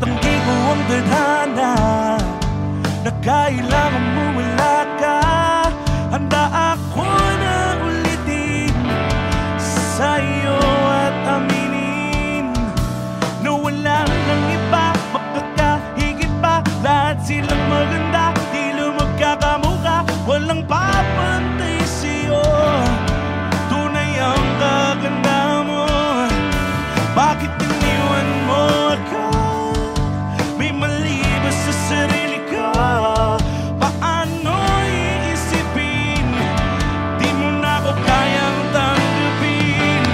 Tinatanggi ko ang tadhana na kailangan mo wala ka. Handa ako na ulitin sa'yo at aminin na wala nang iba makakahigit pa. Lahat silang maganda, di lumagkakamukha, walang papantay sa'yo. Tunay ang kaganda mo, bakit iniwan mo ako? May mali ba sa sarili ko? Paano iisipin? Di mo na ako kayang tanggapin.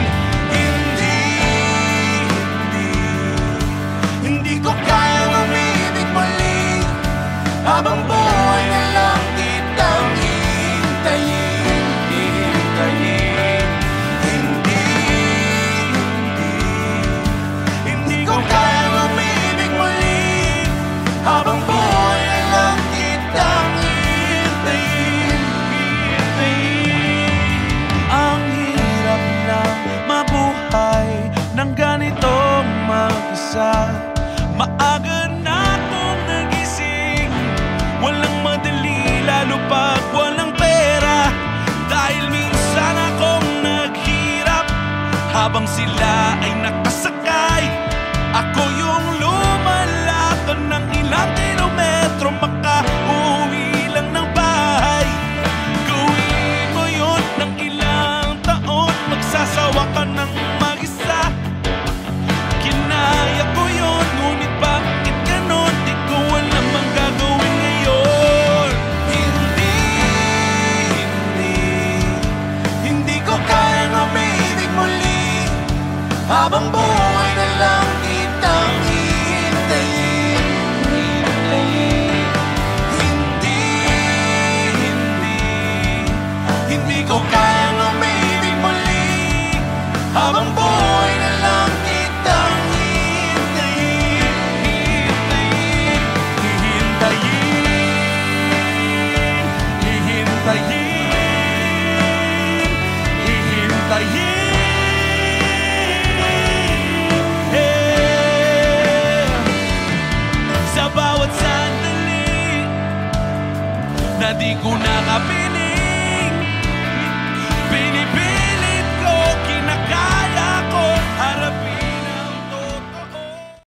Hindi ko kayang umibig muli. Habang buhay na lang kitang hintayin. Hindi ko kayang umibig muli. Habang buhay na lang kitang hintayin. Ang hirap na mabuhay ng ganitong mag-isa. Maaga na akong nagising, walang madali lalo pag walang pera. Dahil minsan akong naghirap habang sila ay nakasakay. Ako yung lumalakad ng ilang kilometro, makauwi lang ng bahay. Gawin mo yun ng ilang taon, magsasawa ka ng mag-isa. Kinaya ko yun, ngunit bakit ganon? Di ko alam ang gagawin ngayon. Hindi ko kayang umibig muli. Habang buhay na lang kitang hintayin. Hindi ko kayang umibig muli. Habang buhay na lang kitang hintayin. Hihintayin.